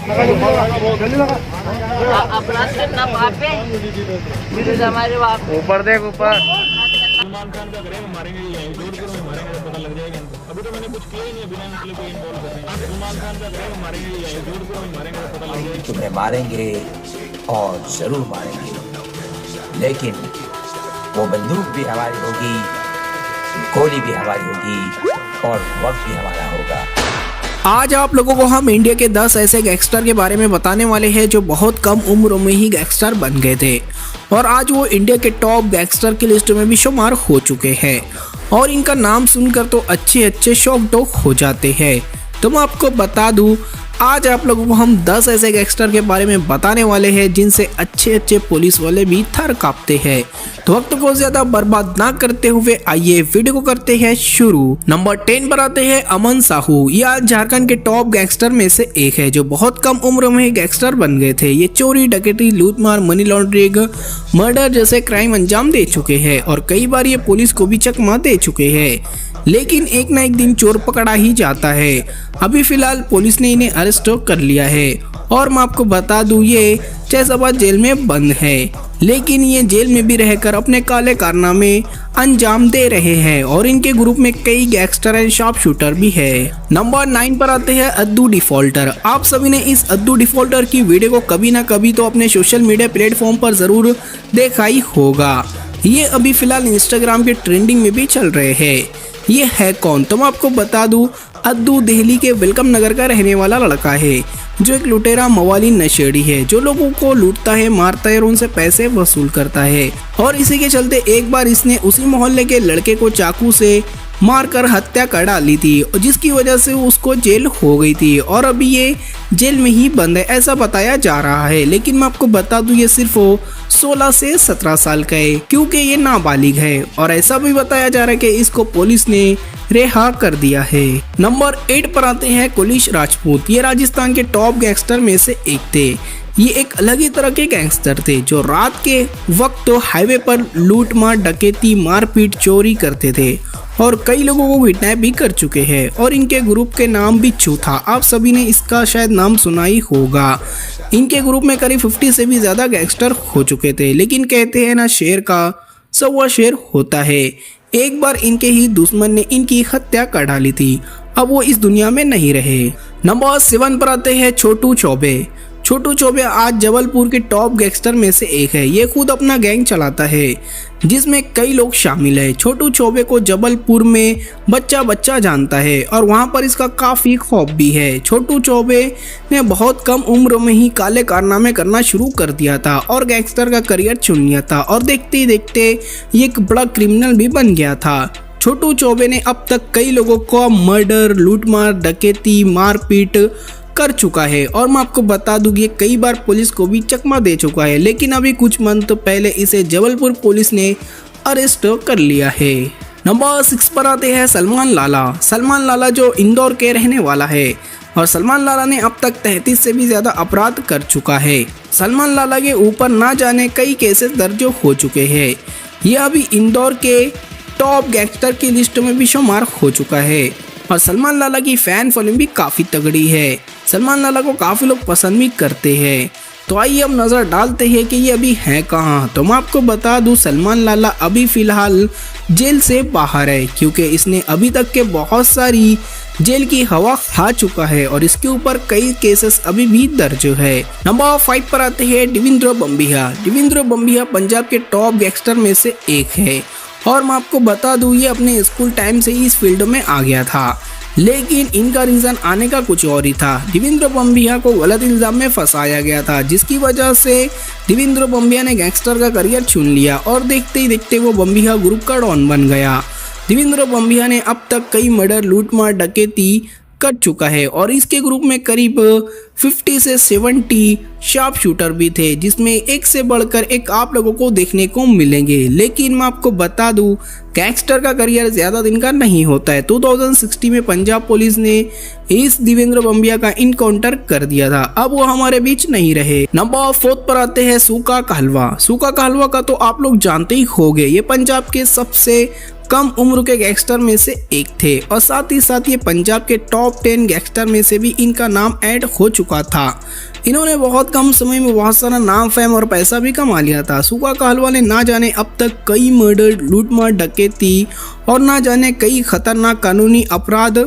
अपराध करना पाप है, फिर हमारे बाप ऊपर देख ऊपर। सलमान खान का करेंगे मारेंगे ये जोर करो मारेंगे तो पता लग जाएगा इनको। अभी तो मैंने कुछ किया ही नहीं, बिना मतलब कोई इन्वॉल्व कर रहे हैं। सलमान खान का करेंगे मारेंगे ये जोर करो मारेंगे तो पता लग जाएगा। तुम्हें मारेंगे और जरूर मारेंगे, लेकिन वो बंदूक भी हमारी होगी, गोली भी हमारी होगी और वक्त भी हमारा होगा। आज आप लोगों को हम इंडिया के 10 ऐसे गैंगस्टर के बारे में बताने वाले हैं जो बहुत कम उम्र में ही गैंगस्टर बन गए थे और आज वो इंडिया के टॉप गैंगस्टर की लिस्ट में भी शुमार हो चुके हैं और इनका नाम सुनकर तो अच्छे शौक हो जाते हैं। तो मैं आपको बता दूं, आज आप लोगों को हम 10 ऐसे गैंगस्टर के बारे में बताने वाले हैं जिनसे अच्छे पुलिस वाले भी थर कांपते हैं। तो वक्त को ज्यादा बर्बाद ना करते हुए आइए वीडियो को करते हैं शुरू। नंबर 10 पर आते हैं अमन साहू। ये आज झारखंड के टॉप गैंगस्टर में से एक है जो बहुत कम उम्र में ही गैंगस्टर बन गए थे। ये चोरी, डकैती, लूटमार, मनी लॉन्ड्रिंग, मर्डर जैसे क्राइम अंजाम दे चुके हैं और कई बार ये पुलिस को भी चकमा दे चुके हैं, लेकिन एक ना एक दिन चोर पकड़ा ही जाता है। अभी फिलहाल पुलिस ने इन्हें अरेस्ट कर लिया है और मैं आपको बता दूं ये फैजाबाद जेल में बंद है, लेकिन ये जेल में भी रहकर अपने काले कारनामे अंजाम दे रहे हैं और इनके ग्रुप में कई गैंगस्टर एंड शार्प शूटर भी है। नंबर 9 पर आते हैं अद्दू डिफॉल्टर। आप सभी ने इस अद्दू डिफॉल्टर की वीडियो को कभी ना कभी तो अपने सोशल मीडिया प्लेटफॉर्म पर जरूर देखा ही होगा। ये अभी फिलहाल इंस्टाग्राम के ट्रेंडिंग में भी चल रहे हैं। ये है कौन? तो मैं आपको बता दूं, अद्दू दिल्ली के वेलकम नगर का रहने वाला लड़का है जो एक लुटेरा मवाली नशेड़ी है जो लोगों को लूटता है, मारता है और उनसे पैसे वसूल करता है। और इसी के चलते एक बार इसने उसी मोहल्ले के लड़के को चाकू से मारकर हत्या कर डाली थी, जिसकी वजह से उसको जेल हो गई थी और अभी ये जेल में ही बंद है ऐसा बताया जा रहा है। लेकिन मैं आपको बता दूं ये सिर्फ 16 से 17 साल का है क्योंकि ये नाबालिग है और ऐसा भी बताया जा रहा है कि इसको पुलिस ने रिहा कर दिया है। नंबर 8 पर आते हैं कुलिश राजपूत। ये राजस्थान के टॉप गैंगस्टर में से एक थे। ये एक अलग ही तरह के गैंगस्टर थे जो रात के वक्त तो हाईवे पर लूट मार, डकैती, मारपीट, चोरी करते थे और कई लोगों को किडनैप भी कर चुके हैं और इनके ग्रुप के नाम भी चूथा। आप सभी ने इसका शायद नाम सुना ही होगा। इनके ग्रुप में करीब 50 से भी ज्यादा गैंगस्टर हो चुके थे, लेकिन कहते हैं ना शेर का सवा शेर होता है। एक बार इनके ही दुश्मन ने इनकी हत्या कर डाली थी, अब वो इस दुनिया में नहीं रहे। नंबर 7 पर आते हैं छोटू चौबे। छोटू चौबे आज जबलपुर के टॉप गैंगस्टर में से एक है। ये खुद अपना गैंग चलाता है जिसमें कई लोग शामिल है। छोटू चौबे को जबलपुर में बच्चा जानता है और वहां पर इसका काफी खौफ भी है। छोटू चौबे ने बहुत कम उम्र में ही काले कारनामे करना शुरू कर दिया था और गैंगस्टर का करियर चुन लिया था और देखते ही देखते ये एक बड़ा क्रिमिनल भी बन गया था। छोटू चौबे ने अब तक कई लोगों को मर्डर, लूटमार, डकैती, मारपीट कर चुका है और मैं आपको बता दूं ये कई बार पुलिस को भी चकमा दे चुका है, लेकिन अभी कुछ मंथ पहले इसे जबलपुर पुलिस ने अरेस्ट कर लिया है। नंबर 6 पर आते हैं सलमान लाला। सलमान लाला जो इंदौर के रहने वाला है और सलमान लाला ने अब तक 33 से भी ज्यादा अपराध कर चुका है। सलमान लाला के ऊपर ना जाने कई केसेस दर्ज हो चुके हैं। यह अभी इंदौर के टॉप गैंगस्टर की लिस्ट में भी शुमार हो चुका है और सलमान लाला की फैन फॉलोइंग भी काफी तगड़ी है। सलमान लाला को काफी लोग पसंद भी करते हैं। तो आइए हम नजर डालते हैं कि ये अभी है कहाँ। तो मैं आपको बता दूं सलमान लाला अभी फिलहाल जेल से बाहर है क्योंकि इसने अभी तक के बहुत सारी जेल की हवा खा चुका है और इसके ऊपर कई केसेस अभी भी दर्ज है। नंबर 5 पर आते हैं देवेंद्र बम्बिया। देवेंद्र बम्बिया पंजाब के टॉप गैंगस्टर में से एक है और मैं आपको बता दूं ये अपने स्कूल टाइम से ही इस फील्ड में आ गया था, लेकिन इनका रीजन आने का कुछ और ही था। देवेंद्र बम्बिया को गलत इल्जाम में फंसाया गया था जिसकी वजह से देवेंद्र बम्बिया ने गैंगस्टर का करियर चुन लिया और देखते ही देखते वो बम्बिया ग्रुप का डॉन बन गया। देवेंद्र बम्बिया ने अब तक कई मर्डर, लूटमार, डकैती कर चुका है और इसके ग्रुप में करीब 50 से 70 शार्प शूटर भी थे जिसमें एक से बढ़कर एक आप लोगों को देखने को मिलेंगे। लेकिन मैं आपको बता दूं गैंगस्टर का करियर ज्यादा दिन का नहीं होता है। 2016 में पंजाब पुलिस ने इस देवेंद्र बम्बिया का इनकाउंटर कर दिया था, अब वो हमारे बीच नहीं रहे। नंबर 4 पर आते हैं सूका कहलवा। सूका कहलवा का तो आप लोग जानते ही होंगे, ये पंजाब के सबसे कम उम्र के गैंगस्टर में से एक थे और साथ ही साथ ये पंजाब के टॉप 10 गैंगस्टर में से भी इनका नाम ऐड हो चुका था। इन्होंने बहुत कम समय में बहुत सारा नाम, फेम और पैसा भी कमा लिया था। सुखा कहलवा ने ना जाने अब तक कई मर्डर, लूटमार, डकैती और ना जाने कई खतरनाक कानूनी अपराध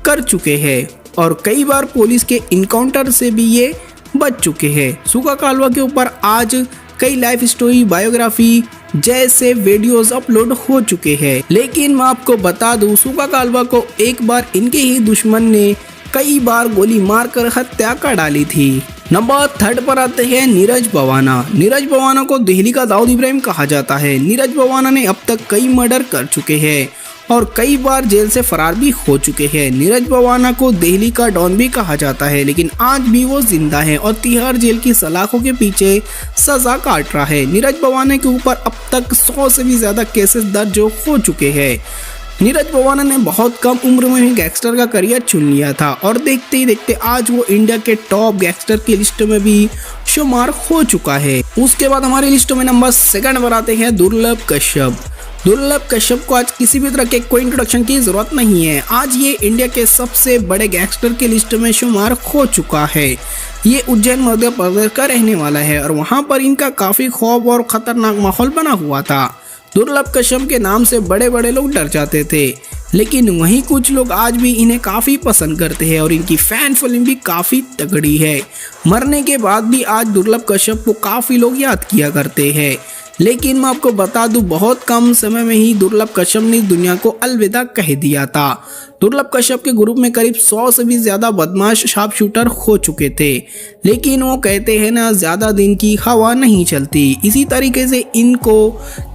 कर चुके हैं और कई बार पुलिस के इनकाउंटर से भी ये बच चुके हैं। सुखा कहलवा के ऊपर आज कई लाइफ स्टोरी, बायोग्राफी जैसे वीडियोस अपलोड हो चुके हैं, लेकिन मैं आपको बता दूं सुखा कहलवा को एक बार इनके ही दुश्मन ने कई बार गोली मारकर हत्या कर डाली थी। नंबर 3 पर आते हैं नीरज बवाना। नीरज बवाना को दिल्ली का दाऊद इब्राहिम कहा जाता है। नीरज बवाना ने अब तक कई मर्डर कर चुके हैं और कई बार जेल से फरार भी हो चुके हैं। नीरज बवाना को दिल्ली का डॉन भी कहा जाता है, लेकिन आज भी वो जिंदा है और तिहाड़ जेल की सलाखों के पीछे सजा काट रहा है। नीरज बवाना के ऊपर अब तक 100 से भी ज्यादा केसेस दर्ज हो चुके हैं। नीरज बवाना ने बहुत कम उम्र में ही गैंगस्टर का करियर चुन लिया था और देखते ही देखते आज वो इंडिया के टॉप गैंगस्टर की लिस्ट में भी शुमार हो चुका है। उसके बाद हमारी लिस्ट में नंबर 2 पर आते हैं दुर्लभ कश्यप। दुर्लभ कश्यप को आज किसी भी तरह के कोई इंट्रोडक्शन की जरूरत नहीं है। आज ये इंडिया के सबसे बड़े गैंगस्टर की लिस्ट में शुमार हो चुका है। ये उज्जैन मध्य प्रदेश का रहने वाला है और वहाँ पर इनका काफी खौफ और खतरनाक माहौल बना हुआ था। दुर्लभ कश्यप के नाम से बड़े बड़े लोग डर जाते थे, लेकिन वहीं कुछ लोग आज भी इन्हें काफ़ी पसंद करते हैं और इनकी फैन फिल्म भी काफ़ी तगड़ी है। मरने के बाद भी आज दुर्लभ कश्यप को काफ़ी लोग याद किया करते हैं, लेकिन मैं आपको बता दूं बहुत कम समय में ही दुर्लभ कश्यप ने दुनिया को अलविदा कह दिया था। दुर्लभ कश्यप के ग्रुप में करीब 100 से भी ज़्यादा बदमाश शार्प शूटर हो चुके थे, लेकिन वो कहते हैं ना ज़्यादा दिन की हवा नहीं चलती। इसी तरीके से इनको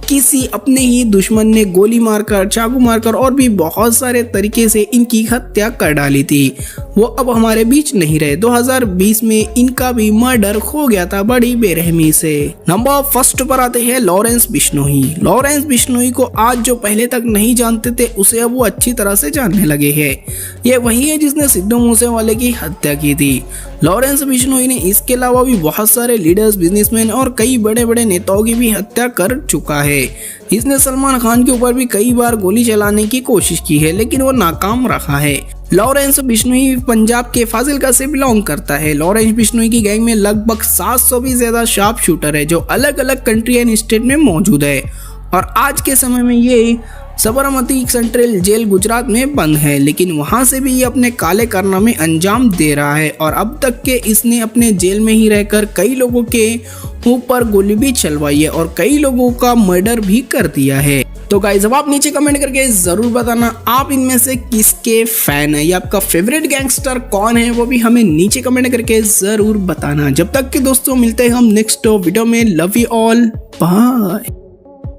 किसी अपने ही दुश्मन ने गोली मारकर, चाकू मारकर और भी बहुत सारे तरीके से इनकी हत्या कर डाली थी। वो अब हमारे बीच नहीं रहे। 2020 में इनका भी मर्डर हो गया था बड़ी बेरहमी से। नंबर 1 पर आते हैं लॉरेंस बिश्नोई। लॉरेंस बिश्नोई को आज जो पहले तक नहीं जानते थे उसे अब वो अच्छी तरह से जानने लगे हैं। ये वही है जिसने सिद्धू मूसेवाले की हत्या की थी। लॉरेंस बिश्नोई ने इसके अलावा भी बहुत सारे लीडर्स, बिजनेसमैन और कई बड़े बड़े नेताओं की भी हत्या कर चुका है। इसने सलमान खान के ऊपर भी कई बार गोली चलाने की कोशिश की है, लेकिन वो नाकाम रहा है। लॉरेंस बिश्नोई पंजाब के फाजिलका से बिलोंग करता है। लॉरेंस बिश्नोई की गैंग में लगभग 700 भी ज्यादा शार्प शूटर है जो अलग अलग कंट्री एंड स्टेट में मौजूद है और आज के समय में ये सबरमती सेंट्रल जेल गुजरात में बंद है, लेकिन वहां से भी ये अपने काले कारनामे अंजाम दे रहा है और अब तक के इसने अपने जेल में ही रहकर कई लोगों के ऊपर गोली भी चलवाई है और कई लोगों का मर्डर भी कर दिया है। तो गाइस अब आप नीचे कमेंट करके जरूर बताना आप इनमें से किसके फैन है या आपका फेवरेट गैंगस्टर कौन है, वो भी हमें नीचे कमेंट करके जरूर बताना। जब तक के दोस्तों मिलते हैं हम नेक्स्ट वीडियो में। Love you all, bye.